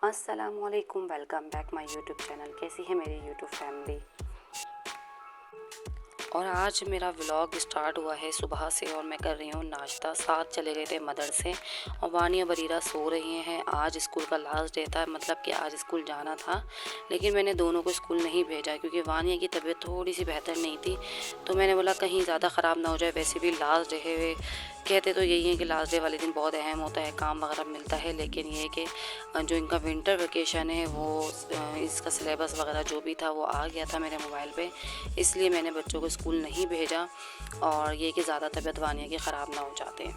अस्सलामुअलैकुम, welcome back my YouTube channel. कैसी है मेरी यूट्यूब फैमिली। और आज मेरा व्लॉग स्टार्ट हुआ है सुबह से और मैं कर रही हूँ नाश्ता। साथ चले गए थे मदरसे और वानिया बरीरा सो रही हैं। आज स्कूल का लास्ट डे था, मतलब कि आज स्कूल जाना था, लेकिन मैंने दोनों को स्कूल नहीं भेजा क्योंकि वानिया की तबीयत थोड़ी सी बेहतर नहीं थी। तो मैंने बोला कहीं ज़्यादा ख़राब ना हो जाए, वैसे भी लास्ट डे है। कहते तो यही है कि लास्ट डे वाले दिन बहुत अहम होता है, काम वगैरह मिलता है, लेकिन ये है कि जो इनका विंटर वेकेशन है वो इसका सिलेबस वगैरह जो भी था वो आ गया था मेरे मोबाइल पे, इसलिए मैंने बच्चों को स्कूल नहीं भेजा। और ये कि ज़्यादा तबीयत वानिया की ख़राब ना हो जाते।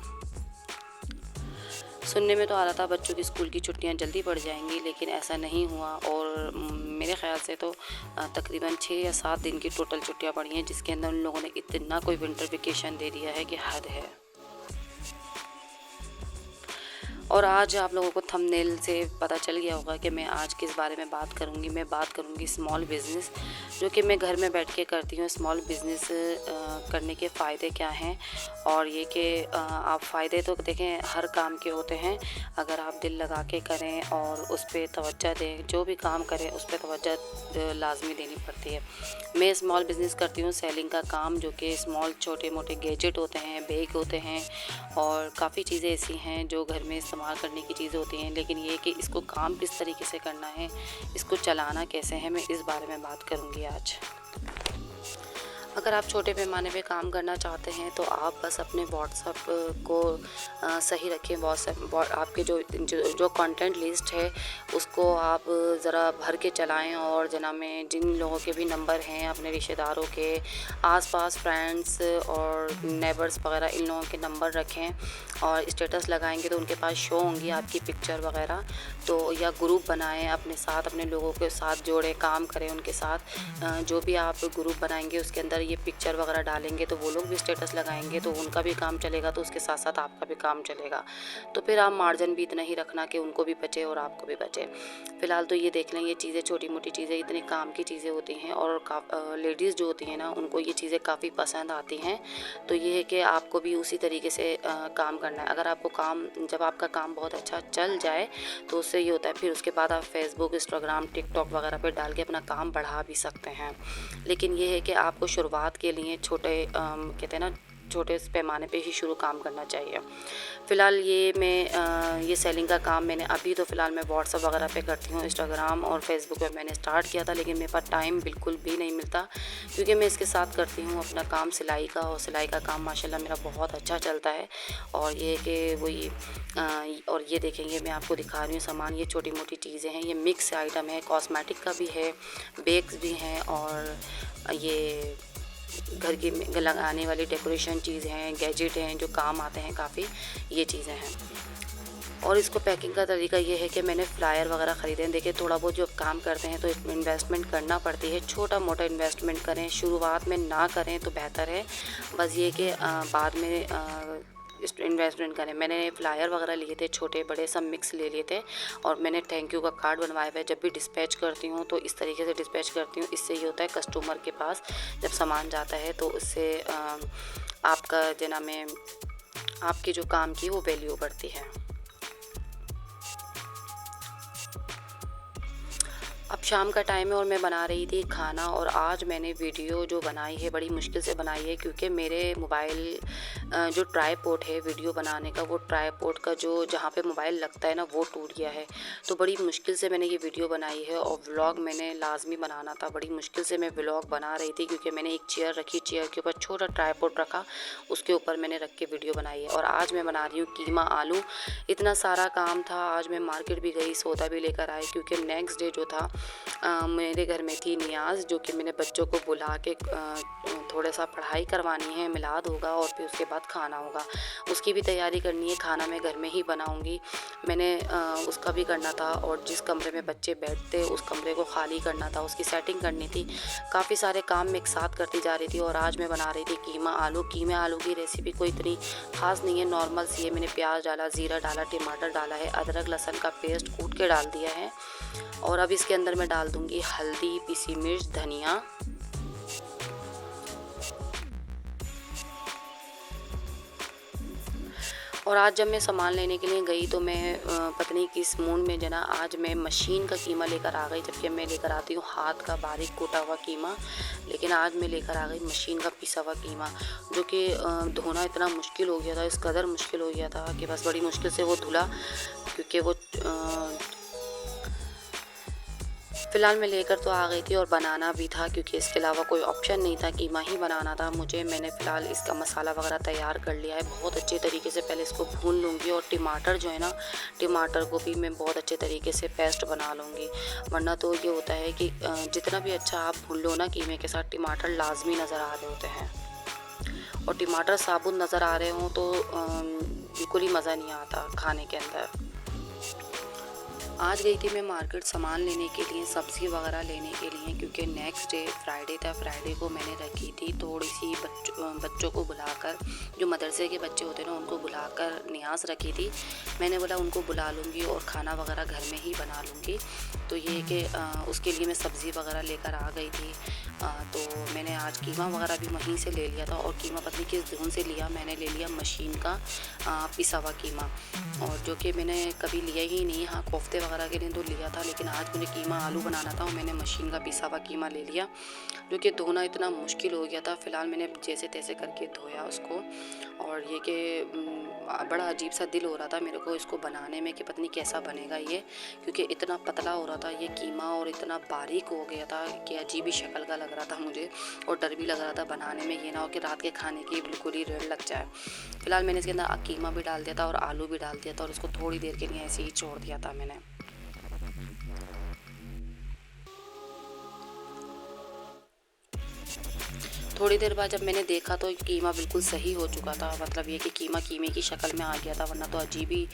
सुनने में तो आ रहा था बच्चों की स्कूल की छुट्टियां जल्दी पड़ जाएंगी, लेकिन ऐसा नहीं हुआ। और मेरे ख़्याल से तो तकरीबन 6 या 7 दिन की टोटल छुट्टियां पड़ी हैं, जिसके अंदर उन लोगों ने इतना कोई विंटर वेकेशन दे दिया है कि हद है। और आज आप लोगों को थंबनेल से पता चल गया होगा कि मैं आज किस बारे में बात करूंगी। मैं बात करूंगी स्मॉल बिज़नेस, जो कि मैं घर में बैठ के करती हूँ। स्मॉल बिज़नेस करने के फ़ायदे क्या हैं, और ये कि आप फ़ायदे तो देखें हर काम के होते हैं, अगर आप दिल लगा के करें और उस पर तवज्जो दें, जो भी काम करें उस पर तवज्जो लाजमी देनी पड़ती है। मैं स्मॉल बिज़नेस करती हूँ सेलिंग का काम, जो कि स्मॉल छोटे मोटे गैजेट होते हैं, बैग होते हैं और काफ़ी चीज़ें ऐसी हैं जो घर में इस्तेमाल करने की चीज़ें होती हैं। लेकिन ये कि इसको काम किस तरीके से करना है, इसको चलाना कैसे है, मैं इस बारे में बात करूँगी आज। अगर आप छोटे पैमाने पे काम करना चाहते हैं तो आप बस अपने व्हाट्सअप को सही रखें। व्हाट्सअप आपके जो कंटेंट लिस्ट है उसको आप ज़रा भर के चलाएं, और जना में जिन लोगों के भी नंबर हैं अपने रिश्तेदारों के, आसपास फ्रेंड्स और नेबर्स वगैरह, इन लोगों के नंबर रखें। और स्टेटस लगाएंगे तो उनके पास शो होंगी आपकी पिक्चर वगैरह। तो या ग्रुप बनाएं अपने साथ, अपने लोगों के साथ जोड़ें, काम करें उनके साथ। जो भी आप ग्रुप बनाएंगे उसके अंदर ये पिक्चर वगैरह डालेंगे तो वो लोग भी स्टेटस लगाएंगे, तो उनका भी काम चलेगा, तो उसके साथ साथ आपका भी काम चलेगा। तो फिर आप मार्जिन भी इतना ही रखना कि उनको भी बचे और आपको भी बचे। फ़िलहाल तो ये देख लें, ये चीज़ें छोटी मोटी चीज़ें इतने काम की चीज़ें होती हैं, और लेडीज़ जो होती हैं ना उनको ये चीज़ें काफ़ी पसंद आती हैं। तो ये है कि आपको भी उसी तरीके से काम करना है। अगर आपको काम, जब आपका काम बहुत अच्छा चल जाए तो उससे ये होता है फिर उसके बाद आप फेसबुक, इंस्टाग्राम, टिकटॉक वगैरह पे डाल के अपना काम बढ़ा भी सकते हैं। लेकिन ये है कि आपको शुरुआत के लिए छोटे कहते हैं ना, छोटे पैमाने पे ही शुरू काम करना चाहिए। फ़िलहाल ये मैं ये सेलिंग का काम मैंने अभी तो फ़िलहाल मैं व्हाट्सअप वगैरह पे करती हूँ, इंस्टाग्राम और फेसबुक पे मैंने स्टार्ट किया था, लेकिन मेरे पास टाइम बिल्कुल भी नहीं मिलता, क्योंकि मैं इसके साथ करती हूँ अपना काम सिलाई का, और सिलाई का काम माशाल्लाह मेरा बहुत अच्छा चलता है। और ये कि वही और ये देखेंगे मैं आपको दिखा रही हूँ सामान, ये छोटी मोटी चीज़ें हैं, ये मिक्स आइटम है, कॉस्मेटिक का भी है, बैग्स भी हैं, और ये घर की लगाने वाली डेकोरेशन चीज़ हैं, गैजेट हैं जो काम आते हैं काफ़ी, ये चीज़ें हैं। और इसको पैकिंग का तरीका ये है कि मैंने फ्लायर वगैरह ख़रीदे हैं। देखिए थोड़ा बहुत जो काम करते हैं तो इन्वेस्टमेंट करना पड़ती है, छोटा मोटा इन्वेस्टमेंट करें, शुरुआत में ना करें तो बेहतर है। बस ये कि बाद में इन्वेस्टमेंट करें। मैंने फ्लायर वगैरह लिए थे, छोटे बड़े सब मिक्स ले लिए थे, और मैंने थैंक यू का कार्ड बनवाया हुआ है। जब भी डिस्पैच करती हूँ तो इस तरीके से डिस्पैच करती हूँ, इससे ये होता है कस्टमर के पास जब सामान जाता है तो उससे आपका जना में आपके जो काम की वो वैल्यू बढ़ती है। अब शाम का टाइम है और मैं बना रही थी खाना। और आज मैंने वीडियो जो बनाई है बड़ी मुश्किल से बनाई है, क्योंकि मेरे मोबाइल जो ट्राईपॉड है वीडियो बनाने का, वो ट्राईपॉड का जो जहाँ पे मोबाइल लगता है ना, वो टूट गया है। तो बड़ी मुश्किल से मैंने ये वीडियो बनाई है। और व्लॉग मैंने लाजमी बनाना था, बड़ी मुश्किल से मैं व्लॉग बना रही थी, क्योंकि मैंने एक चेयर रखी, चेयर के ऊपर छोटा ट्राईपॉड रखा, उसके ऊपर मैंने रख के वीडियो बनाई है। और आज मैं बना रही हूँ कीमा आलू। इतना सारा काम था, आज मैं मार्केट भी गई, सौदा भी लेकर आई, क्योंकि नेक्स्ट डे जो था मेरे घर में थी नियाज़, जो कि मैंने बच्चों को बुला के थोड़ा सा पढ़ाई करवानी है, मिलाद होगा और फिर उसके बाद खाना होगा, उसकी भी तैयारी करनी है। खाना मैं घर में ही बनाऊंगी, मैंने उसका भी करना था। और जिस कमरे में बच्चे बैठते उस कमरे को खाली करना था, उसकी सेटिंग करनी थी। काफ़ी सारे काम मैं एक साथ करती जा रही थी। और आज मैं बना रही थी कीमा आलू। कीमा आलू की रेसिपी कोई इतनी ख़ास नहीं है, नॉर्मल सी है। मैंने प्याज डाला, ज़ीरा डाला, टमाटर डाला है, अदरक लहसुन का पेस्ट कूट के डाल दिया है। और अब इसके अंदर मैं डाल दूंगी हल्दी, पिसी मिर्च, धनिया। और आज जब मैं सामान लेने के लिए गई तो मैं पता नहीं किस मूड में जना, आज मैं मशीन का कीमा लेकर आ गई, जबकि मैं लेकर आती हूँ हाथ का बारीक कूटा हुआ कीमा। लेकिन आज मैं लेकर आ गई मशीन का पिसा हुआ कीमा, जो कि धोना इतना मुश्किल हो गया था, इस कदर मुश्किल हो गया था कि बस बड़ी मुश्किल से वो धुला, क्योंकि वो फ़िलहाल मैं लेकर तो आ गई थी और बनाना भी था, क्योंकि इसके अलावा कोई ऑप्शन नहीं था, कीमा ही बनाना था मुझे। मैंने फ़िलहाल इसका मसाला वगैरह तैयार कर लिया है बहुत अच्छे तरीके से। पहले इसको भून लूँगी, और टमाटर जो है ना, टमाटर को भी मैं बहुत अच्छे तरीके से पेस्ट बना लूँगी। वरना तो ये होता है कि जितना भी अच्छा आप भून लो ना कीमे के साथ, टमाटर लाजमी नज़र आ रहे होते हैं। और टमाटर साबुत नज़र आ रहे हों तो बिल्कुल ही मज़ा नहीं आता खाने के अंदर। आज गई थी मैं मार्केट सामान लेने के लिए, सब्ज़ी वगैरह लेने के लिए, क्योंकि नेक्स्ट डे फ्राइडे था। फ्राइडे को मैंने रखी थी थोड़ी सी बच्चों को बुलाकर, जो मदरसे के बच्चे होते हैं ना, उनको बुलाकर नियाज़ रखी थी। मैंने बोला उनको बुला लूँगी और खाना वगैरह घर में ही बना लूँगी। तो ये कि उसके लिए मैं सब्ज़ी वगैरह लेकर आ गई थी। तो मैंने आज कीमा वगैरह भी वहीं से ले लिया था। और कीमा पत्नी किस धुन से लिया, मैंने ले लिया मशीन का पिसा हुआ कीमा, और जो कि मैंने कभी लिया ही नहीं। हाँ, कोफ्ते वगैरह के लिए तो लिया था, लेकिन आज मुझे कीमा आलू बनाना था और मैंने मशीन का पिसा हुआ कीमा ले लिया, जो कि धोना इतना मुश्किल हो गया था। फ़िलहाल मैंने जैसे तैसे करके धोया उसको। और ये कि बड़ा अजीब सा दिल हो रहा था मेरे को इसको बनाने में कि पता नहीं कैसा बनेगा ये, क्योंकि इतना पतला हो रहा था ये कीमा और इतना बारीक हो गया था कि अजीब ही शक्ल का लग रहा था मुझे। और डर भी लग रहा था बनाने में, ये ना हो कि रात के खाने की बिल्कुल ही रेड़ लग जाए। फ़िलहाल मैंने इसके अंदर कीमा भी डाल दिया था और आलू भी डाल दिया था, और उसको थोड़ी देर के लिए ऐसे ही छोड़ दिया था मैंने। थोड़ी देर बाद जब मैंने देखा तो कीमा बिल्कुल सही हो चुका था, मतलब ये कि कीमा कीमे की शक्ल में आ गया था, वरना तो अजीब ही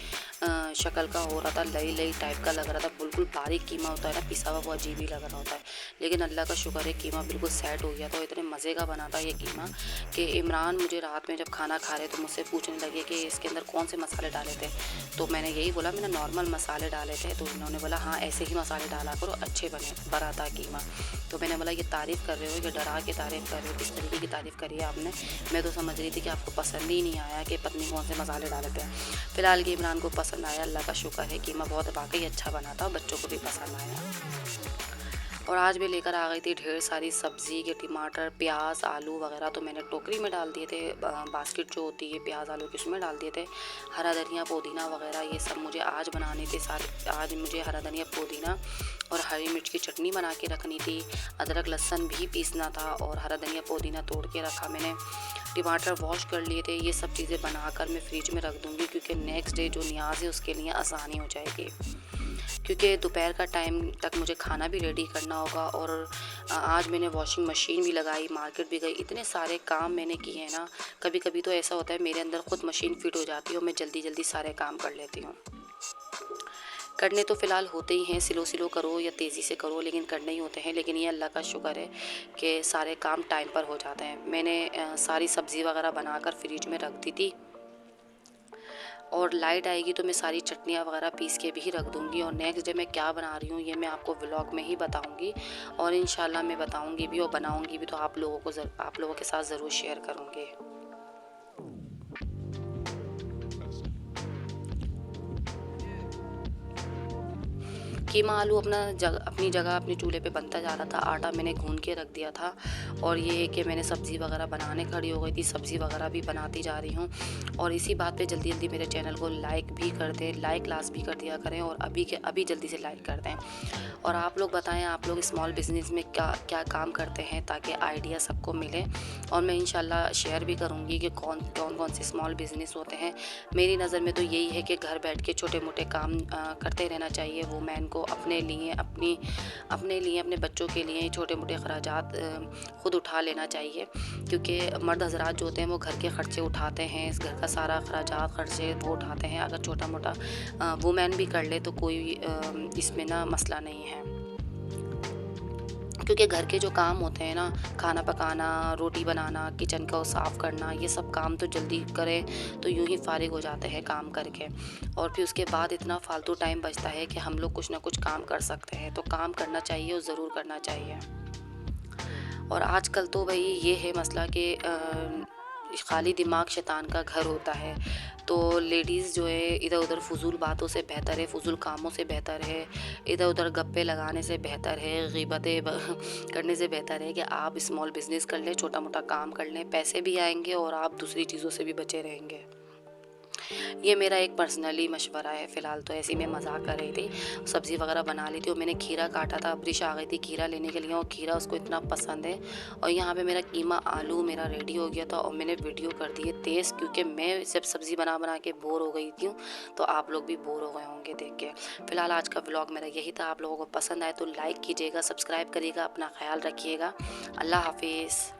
शक्ल का हो रहा था, लई लई टाइप का लग रहा था। बिल्कुल बारीक कीमा होता है ना, पिसा हुआ, वो अजीब ही लग रहा होता है। लेकिन अल्लाह का शुक्र है कीमा बिल्कुल सेट हो गया था। और इतने मज़े का बना था ये कीमा कि इमरान मुझे रात में जब खाना खा रहे तो मुझसे पूछने लगे कि इसके अंदर कौन से मसाले डाले थे। तो मैंने यही बोला मैंने नॉर्मल मसाले डाले थे। तो उन्होंने बोला हाँ ऐसे ही मसाले डाला करो, अच्छे बना था कीमा। तो मैंने बोला ये तारीफ़ कर रहे हो, ये डरा के तारीफ़ कर रहे हो, किस तरीके की तारीफ़ करी है आपने? मैं तो समझ रही थी कि आपको पसंद ही नहीं आया कि पत्नी कौन से मसाले डाले थे। फ़िलहाल कि इमरान को पसंद आया, अल्लाह का शुक्र है। कीमा बहुत वाक़ई अच्छा बना था, बच्चों को भी पसंद आया। और आज मैं लेकर आ गई थी ढेर सारी सब्ज़ी के, टमाटर, प्याज, आलू वगैरह तो मैंने टोकरी में डाल दिए थे। बास्केट जो होती है प्याज आलू की, उसमें डाल दिए थे। हरा धनिया, पुदीना वगैरह ये सब मुझे आज बनाने थे सारे। आज मुझे हरा धनिया, पुदीना और हरी मिर्च की चटनी बना के रखनी थी। अदरक लहसुन भी पीसना था और हरा धनिया पुदीना तोड़ के रखा मैंने। टमाटर वॉश कर लिए थे। ये सब चीज़ें बनाकर मैं फ्रिज में रख दूँगी, क्योंकि नेक्स्ट डे जो नियाज़ है उसके लिए आसानी हो जाएगी, क्योंकि दोपहर का टाइम तक मुझे खाना भी रेडी करना होगा। और आज मैंने वॉशिंग मशीन भी लगाई, मार्केट भी गई, इतने सारे काम मैंने किए हैं ना। कभी कभी तो ऐसा होता है मेरे अंदर खुद मशीन फिट हो जाती है और मैं जल्दी जल्दी सारे काम कर लेती हूँ। करने तो फ़िलहाल होते ही हैं, स्लो स्लो करो या तेज़ी से करो, लेकिन करने ही होते हैं। लेकिन ये अल्लाह का शुक्र है कि सारे काम टाइम पर हो जाते हैं। मैंने सारी सब्ज़ी वगैरह बनाकर फ्रिज में रख दी थी, और लाइट आएगी तो मैं सारी चटनियाँ वगैरह पीस के भी रख दूँगी। और नेक्स्ट डे मैं क्या बना रही हूँ ये मैं आपको व्लॉग में ही बताऊँगी, और इंशाल्लाह मैं बताऊँगी भी और बनाऊँगी भी, तो आप लोगों के साथ ज़रूर शेयर करूँगी। कीमा आलू अपनी जगह अपने चूल्हे पे बनता जा रहा था। आटा मैंने गूँध के रख दिया था और ये है कि मैंने सब्ज़ी वगैरह बनाने खड़ी हो गई थी, सब्ज़ी वगैरह भी बनाती जा रही हूँ। और इसी बात पे जल्दी-जल्दी मेरे चैनल को लाइक भी कर दें, लाइक लास्ट भी कर दिया करें और अभी के अभी जल्दी से लाइक कर दें। और आप लोग बताएँ, आप लोग स्मॉल बिज़नेस में क्या क्या काम करते हैं ताकि आइडिया सबको मिले। और मैं इंशाल्लाह शेयर भी करूँगी कि कौन से स्मॉल बिज़नेस होते हैं। मेरी नज़र में तो यही है कि घर बैठ के छोटे-मोटे काम करते रहना चाहिए वुमेन को, अपने लिए, अपने बच्चों के लिए छोटे-मोटे खर्चात खुद उठा लेना चाहिए। क्योंकि मर्द हज़रात जो होते हैं वो घर के खर्चे उठाते हैं, इस घर का सारा खर्चात खर्चे वो उठाते हैं। अगर छोटा-मोटा वुमेन भी कर ले तो कोई इसमें ना मसला नहीं है। क्योंकि घर के जो काम होते हैं ना, खाना पकाना, रोटी बनाना, किचन को साफ़ करना, ये सब काम तो जल्दी करें तो यूँ ही फ़ारिग हो जाते हैं काम करके। और फिर उसके बाद इतना फ़ालतू टाइम बचता है कि हम लोग कुछ ना कुछ काम कर सकते हैं। तो काम करना चाहिए और ज़रूर करना चाहिए। और आजकल तो भई ये है मसला कि खाली दिमाग शैतान का घर होता है। तो लेडीज़ जो है इधर-उधर फ़ुज़ूल बातों से बेहतर है, फ़ुज़ूल कामों से बेहतर है, इधर-उधर गप्पे लगाने से बेहतर है, ग़ीबतें करने से बेहतर है कि आप स्मॉल बिज़नेस कर लें, छोटा-मोटा काम कर लें, पैसे भी आएँगे और आप दूसरी चीज़ों से भी बचे रहेंगे। ये मेरा एक पर्सनली मशवरा है। फ़िलहाल तो ऐसे ही मैं मज़ाक कर रही थी। सब्ज़ी वगैरह बना ली थी और मैंने खीरा काटा था, अब्रिश आ गई थी खीरा लेने के लिए और खीरा उसको इतना पसंद है। और यहाँ पे मेरा कीमा आलू मेरा रेडी हो गया था और मैंने वीडियो कर दी है तेज़, क्योंकि मैं सिर्फ सब्ज़ी बना के बोर हो गई थी। तो आप लोग भी बोर हो गए होंगे देख के। फ़िलहाल आज का व्लॉग मेरा यही था। आप लोगों को पसंद आए तो लाइक कीजिएगा, सब्सक्राइब करिएगा, अपना ख़्याल रखिएगा। अल्लाह हाफ़िज़।